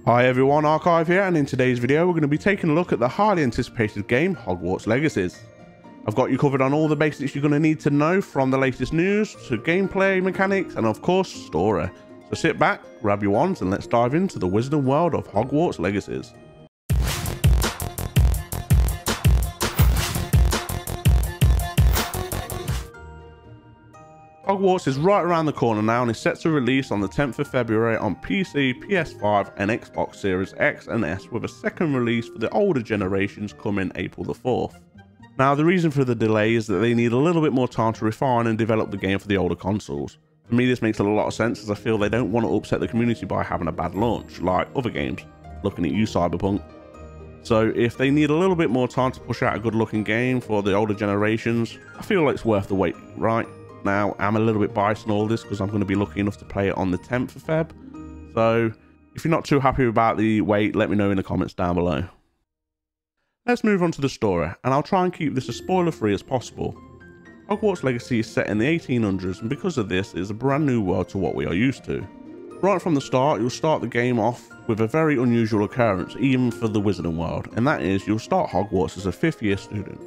Hi everyone, Archive here, and in today's video we're going to be taking a look at the highly anticipated game Hogwarts Legacy. I've got you covered on all the basics you're going to need to know, from the latest news to gameplay mechanics and of course story. So sit back, grab your wands and let's dive into the wizarding world of Hogwarts Legacy. Hogwarts is right around the corner now and is set to release on the 10th of February on PC, PS5 and Xbox Series X and S, with a second release for the older generations coming April the 4th. Now the reason for the delay is that they need a little bit more time to refine and develop the game for the older consoles. For me this makes a lot of sense, as I feel they don't want to upset the community by having a bad launch like other games. Looking at you, Cyberpunk. So if they need a little bit more time to push out a good looking game for the older generations, I feel like it's worth the wait, right? Now, I'm a little bit biased in all this because I'm going to be lucky enough to play it on the 10th of Feb. So, if you're not too happy about the wait, let me know in the comments down below. Let's move on to the story, and I'll try and keep this as spoiler free as possible. Hogwarts Legacy is set in the 1800s, and because of this, it is a brand new world to what we are used to. Right from the start, you'll start the game off with a very unusual occurrence, even for the wizarding world, and that is you'll start Hogwarts as a 5th year student.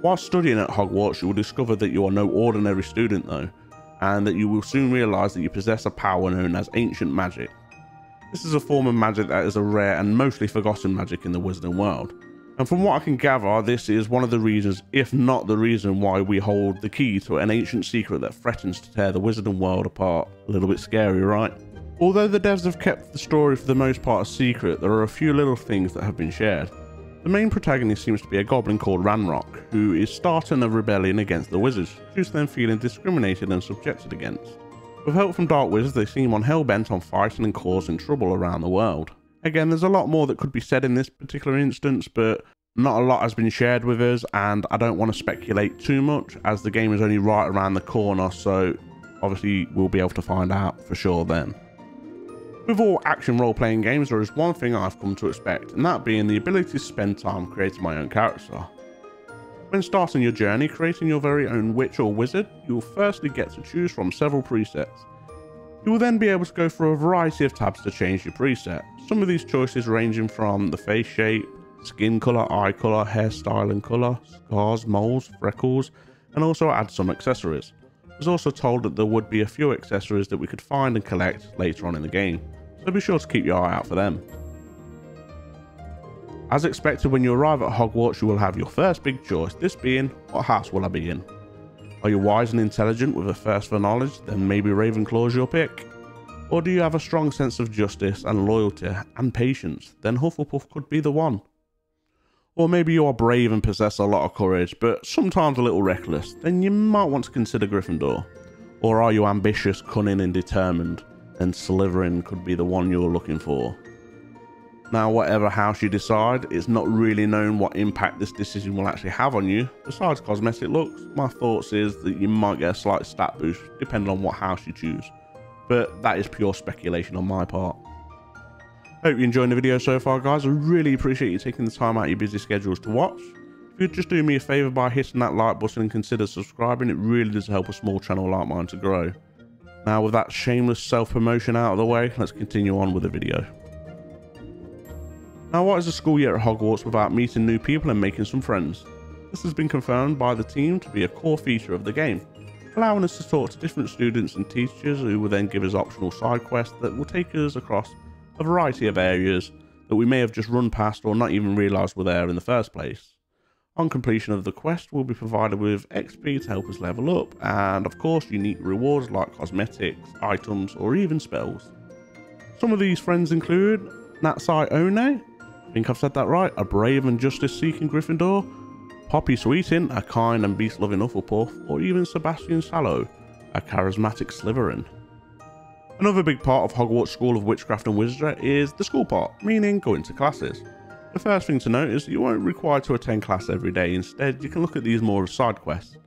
While studying at Hogwarts, you will discover that you are no ordinary student though, and that you will soon realise that you possess a power known as ancient magic. This is a form of magic that is a rare and mostly forgotten magic in the wizarding world. And from what I can gather, this is one of the reasons, if not the reason, why we hold the key to an ancient secret that threatens to tear the wizarding world apart. A little bit scary, right? Although the devs have kept the story for the most part a secret, there are a few little things that have been shared. The main protagonist seems to be a goblin called Ranrock, who is starting a rebellion against the wizards, due to them feeling discriminated and subjected against. With help from dark wizards, they seem hell-bent on fighting and causing trouble around the world. Again, there's a lot more that could be said in this particular instance, but not a lot has been shared with us, and I don't want to speculate too much, as the game is only right around the corner, so obviously we'll be able to find out for sure then. With all action role-playing games, there is one thing I've come to expect, and that being the ability to spend time creating my own character. When starting your journey creating your very own witch or wizard, you will firstly get to choose from several presets. You will then be able to go through a variety of tabs to change your preset, some of these choices ranging from the face shape, skin colour, eye colour, hairstyle and colour, scars, moles, freckles, and also add some accessories. I was also told that there would be a few accessories that we could find and collect later on in the game, so be sure to keep your eye out for them. As expected, when you arrive at Hogwarts you will have your first big choice, this being, what house will I be in? Are you wise and intelligent with a thirst for knowledge? Then maybe Ravenclaw's your pick. Or do you have a strong sense of justice and loyalty and patience? Then Hufflepuff could be the one. Or maybe you are brave and possess a lot of courage, but sometimes a little reckless, then you might want to consider Gryffindor. Or are you ambitious, cunning and determined? Then Slytherin could be the one you're looking for. Now whatever house you decide, it's not really known what impact this decision will actually have on you. Besides cosmetic looks, my thoughts is that you might get a slight stat boost depending on what house you choose. But that is pure speculation on my part. Hope you're enjoying the video so far guys, I really appreciate you taking the time out of your busy schedules to watch. If you'd just do me a favour by hitting that like button and consider subscribing, it really does help a small channel like mine to grow. Now with that shameless self-promotion out of the way, let's continue on with the video. Now what is a school year at Hogwarts without meeting new people and making some friends? This has been confirmed by the team to be a core feature of the game, allowing us to talk to different students and teachers who will then give us optional side quests that will take us across a variety of areas that we may have just run past or not even realised were there in the first place. On completion of the quest, we'll be provided with XP to help us level up, and of course unique rewards like cosmetics, items or even spells. Some of these friends include Natsai One, I think I've said that right, a brave and justice-seeking Gryffindor, Poppy Sweeting, a kind and beast-loving Hufflepuff, or even Sebastian Sallow, a charismatic Slytherin. Another big part of Hogwarts School of Witchcraft and Wizardry is the school part, meaning going to classes. The first thing to note is that you won't require to attend class every day, instead you can look at these more as side quests.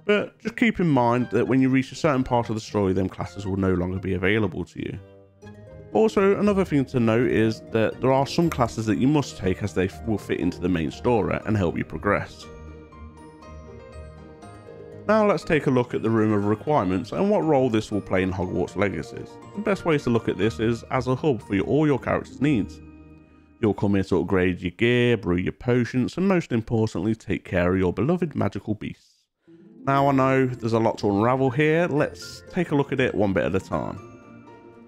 But just keep in mind that when you reach a certain part of the story, then classes will no longer be available to you. Also, another thing to note is that there are some classes that you must take as they will fit into the main story and help you progress. Now let's take a look at the Room of Requirements and what role this will play in Hogwarts Legacy. The best way to look at this is as a hub for all your character's needs. You'll come here to upgrade your gear, brew your potions, and most importantly take care of your beloved magical beasts. Now I know there's a lot to unravel here, let's take a look at it one bit at a time.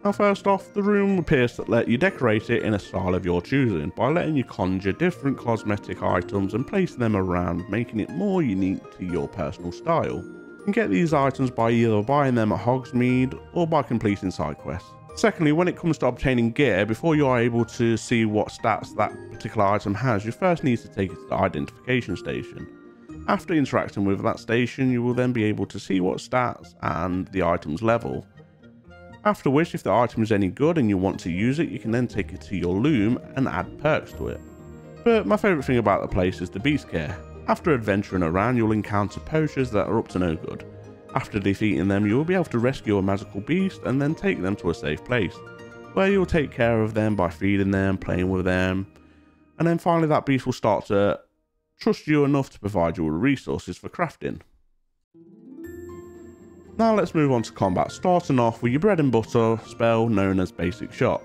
Now first off, the room appears to let you decorate it in a style of your choosing by letting you conjure different cosmetic items and place them around, making it more unique to your personal style. You can get these items by either buying them at Hogsmeade or by completing side quests. Secondly, when it comes to obtaining gear, before you are able to see what stats that particular item has, you first need to take it to the identification station. After interacting with that station, you will then be able to see what stats and the item's level. After which, if the item is any good and you want to use it, you can then take it to your loom and add perks to it. But my favourite thing about the place is the beast care. After adventuring around, you'll encounter poachers that are up to no good. After defeating them, you will be able to rescue a magical beast and then take them to a safe place, where you'll take care of them by feeding them, playing with them, and then finally that beast will start to trust you enough to provide you with resources for crafting. Now let's move on to combat, starting off with your bread and butter spell known as Basic Shot.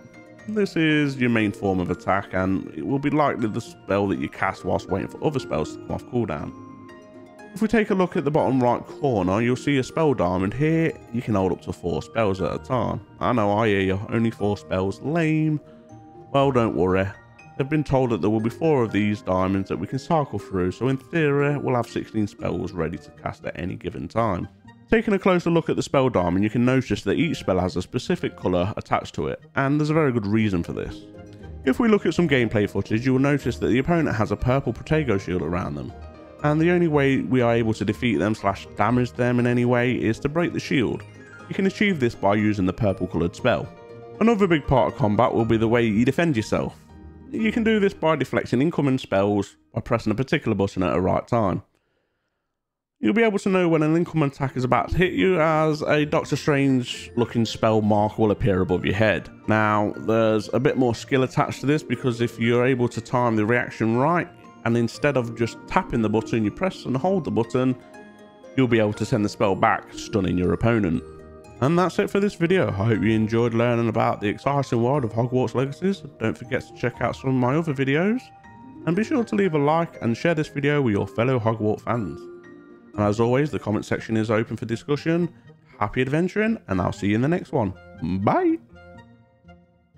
This is your main form of attack and it will be likely the spell that you cast whilst waiting for other spells to come off cooldown. If we take a look at the bottom right corner, you'll see a spell diamond. Here you can hold up to 4 spells at a time. I know, I hear you, only 4 spells, lame. Well, don't worry. They've been told that there will be 4 of these diamonds that we can cycle through, so in theory we'll have 16 spells ready to cast at any given time. Taking a closer look at the spell diamond, you can notice that each spell has a specific colour attached to it, and there's a very good reason for this. If we look at some gameplay footage, you will notice that the opponent has a purple Protego shield around them, and the only way we are able to defeat them / damage them in any way is to break the shield. You can achieve this by using the purple coloured spell. Another big part of combat will be the way you defend yourself. You can do this by deflecting incoming spells by pressing a particular button at the right time. You'll be able to know when an incoming attack is about to hit you, as a Doctor Strange looking spell mark will appear above your head. Now there's a bit more skill attached to this, because if you're able to time the reaction right, and instead of just tapping the button you press and hold the button, you'll be able to send the spell back, stunning your opponent. And that's it for this video. I hope you enjoyed learning about the exciting world of Hogwarts Legacy. Don't forget to check out some of my other videos, and be sure to leave a like and share this video with your fellow Hogwarts fans. And as always, the comment section is open for discussion. Happy adventuring, and I'll see you in the next one. Bye!